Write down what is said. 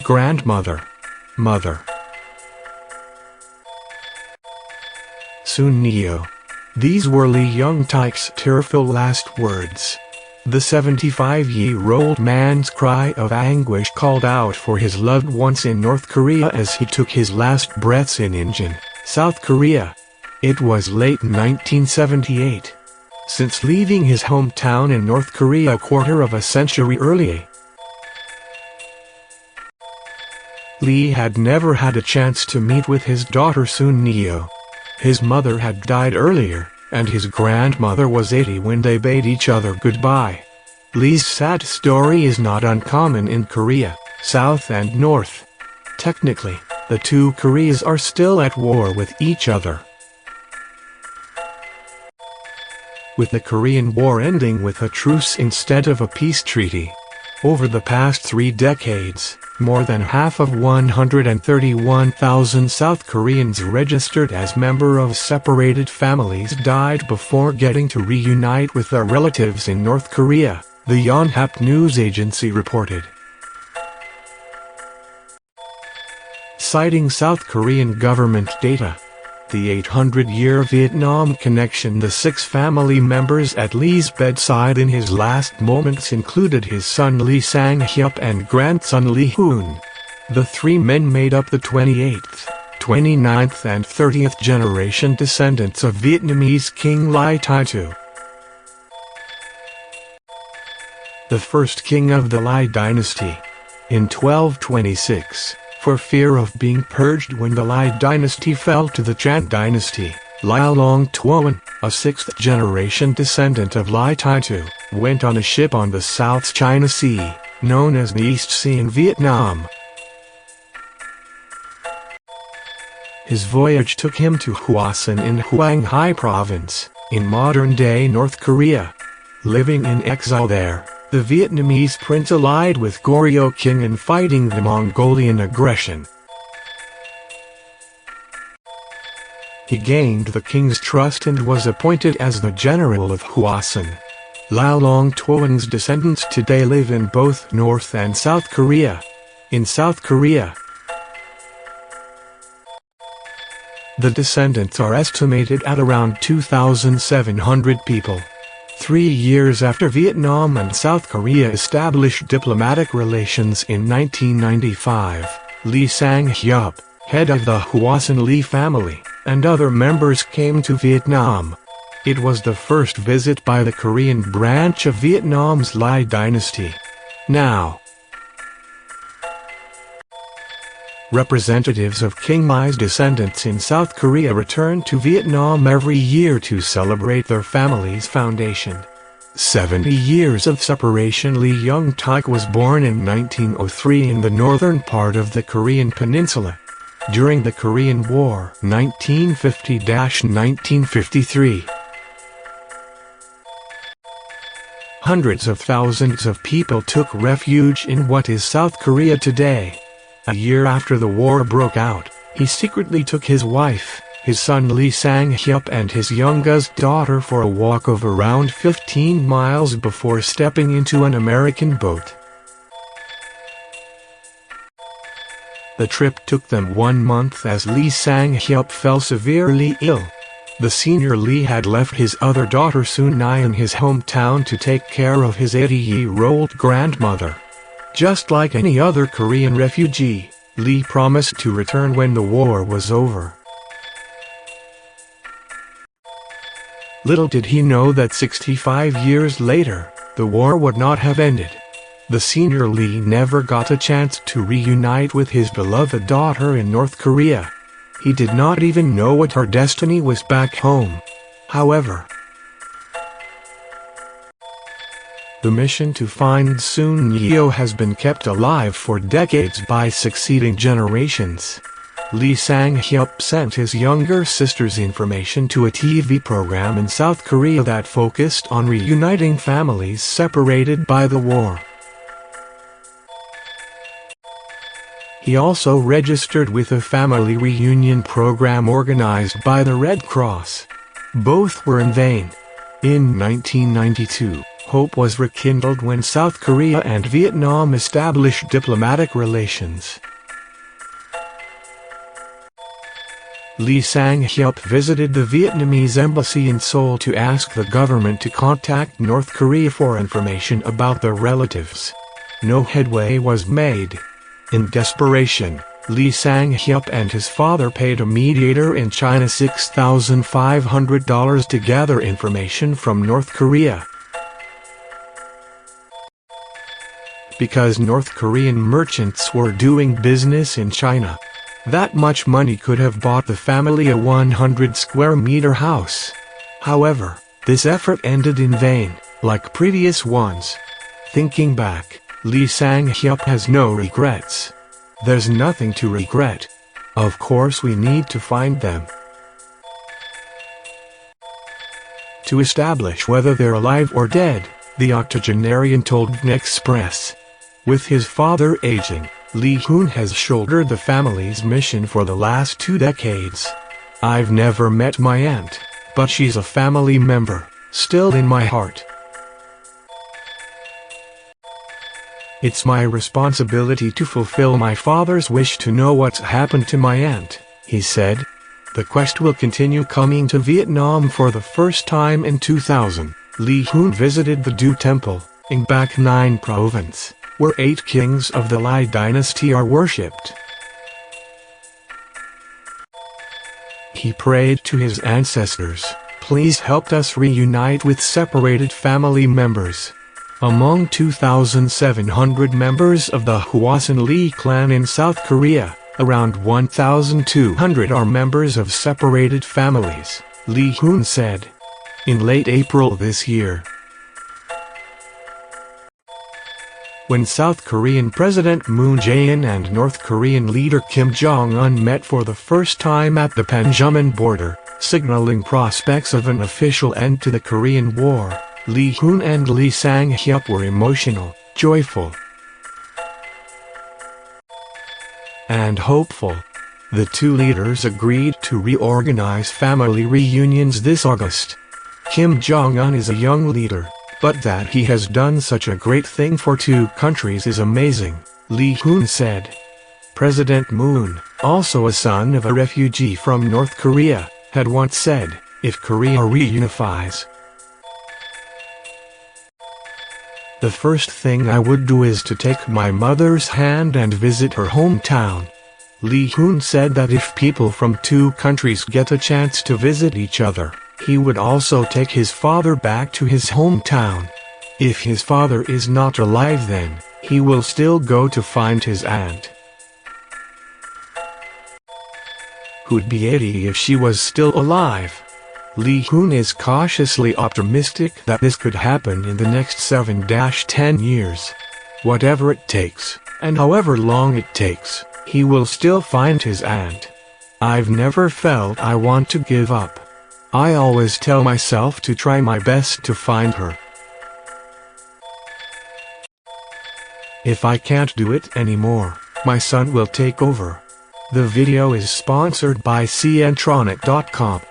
grandmother. Mother. Soon Nyeo. These were Lee Young-taek's tearful last words. The 75-year-old man's cry of anguish called out for his loved ones in North Korea as he took his last breaths in Incheon, South Korea. It was late 1978. Since leaving his hometown in North Korea a quarter of a century earlier, Lee had never had a chance to meet with his daughter Soon Nyeo. His mother had died earlier, and his grandmother was 80 when they bade each other goodbye. Lee's sad story is not uncommon in Korea, South and North. Technically, the two Koreas are still at war with each other, with the Korean War ending with a truce instead of a peace treaty. Over the past 3 decades, more than half of 131,000 South Koreans registered as members of separated families died before getting to reunite with their relatives in North Korea, the Yonhap news agency reported. Citing South Korean government data, the 800-year Vietnam connection, the 6 family members at Lee's bedside in his last moments included his son Lee Sang-hyup and grandson Lee Hoon. The 3 men made up the 28th, 29th and 30th generation descendants of Vietnamese King Ly II, the first king of the Ly dynasty. In 1226, for fear of being purged when the Ly dynasty fell to the Chan dynasty, Ly Long-tuon, a 6th-generation descendant of Ly II, went on a ship on the South China Sea, known as the East Sea in Vietnam. His voyage took him to Hwasun in Hwang Hai Province, in modern-day North Korea. Living in exile there, the Vietnamese prince allied with Goryeo King in fighting the Mongolian aggression. He gained the king's trust and was appointed as the general of Hwasun. Ly Long-tuon's descendants today live in both North and South Korea. In South Korea, the descendants are estimated at around 2,700 people. 3 years after Vietnam and South Korea established diplomatic relations in 1995, Lee Sang-hyup, head of the Hwasun Lee family, and other members came to Vietnam. It was the first visit by the Korean branch of Vietnam's Ly dynasty. Now, representatives of King Ly's descendants in South Korea return to Vietnam every year to celebrate their family's foundation. 70 years of separation. Lee Young-taek was born in 1903 in the northern part of the Korean peninsula. During the Korean War 1950–1953, hundreds of thousands of people took refuge in what is South Korea today. A year after the war broke out, he secretly took his wife, his son Lee Sang-hyup and his youngest daughter for a walk of around 15 miles before stepping into an American boat. The trip took them 1 month as Lee Sang-hyup fell severely ill. The senior Lee had left his other daughter Soon Nyeo in his hometown to take care of his 80-year-old grandmother. Just like any other Korean refugee, Lee promised to return when the war was over. Little did he know that 65 years later, the war would not have ended. The senior Lee never got a chance to reunite with his beloved daughter in North Korea. He did not even know what her destiny was back home. However, the mission to find Soon Nyeo has been kept alive for decades by succeeding generations. Lee Sang-hyup sent his younger sister's information to a TV program in South Korea that focused on reuniting families separated by the war. He also registered with a family reunion program organized by the Red Cross. Both were in vain. In 1992, Hope was rekindled when South Korea and Vietnam established diplomatic relations. Lee Sang-hyup visited the Vietnamese embassy in Seoul to ask the government to contact North Korea for information about their relatives. No headway was made. In desperation, Lee Sang-hyup and his father paid a mediator in China $6,500 to gather information from North Korea. Because North Korean merchants were doing business in China, that much money could have bought the family a 100-square-meter house. However, this effort ended in vain, like previous ones. Thinking back, Lee Sang-hyup has no regrets. There's nothing to regret. Of course we need to find them. To establish whether they're alive or dead, the octogenarian told VN Express. With his father aging, Lee Hoon has shouldered the family's mission for the last 2 decades. I've never met my aunt, but she's a family member, still in my heart. It's my responsibility to fulfill my father's wish to know what's happened to my aunt, he said. The quest will continue. Coming to Vietnam for the first time in 2000, Lee Hoon visited the Du Temple, in Bac Ninh province, where 8 kings of the Lai dynasty are worshipped. He prayed to his ancestors, "Please help us reunite with separated family members." Among 2,700 members of the Hwasan Lee clan in South Korea, around 1,200 are members of separated families, Lee Hoon said. In late April this year, when South Korean President Moon Jae-in and North Korean leader Kim Jong-un met for the first time at the Panmunjom border, signaling prospects of an official end to the Korean War, Lee Hoon and Lee Sang-hyup were emotional, joyful, and hopeful. The two leaders agreed to reorganize family reunions this August. Kim Jong-un is a young leader, but that he has done such a great thing for 2 countries is amazing, Lee Hoon said. President Moon, also a son of a refugee from North Korea, had once said, "If Korea reunifies, the first thing I would do is to take my mother's hand and visit her hometown." Lee Hoon said that if people from 2 countries get a chance to visit each other, he would also take his father back to his hometown. If his father is not alive, then he will still go to find his aunt, who'd be 80 if she was still alive. Lee Hoon is cautiously optimistic that this could happen in the next 7-10 years. Whatever it takes, and however long it takes, he will still find his aunt. "I've never felt I want to give up. I always tell myself to try my best to find her. If I can't do it anymore, my son will take over." The video is sponsored by ciantronic.com.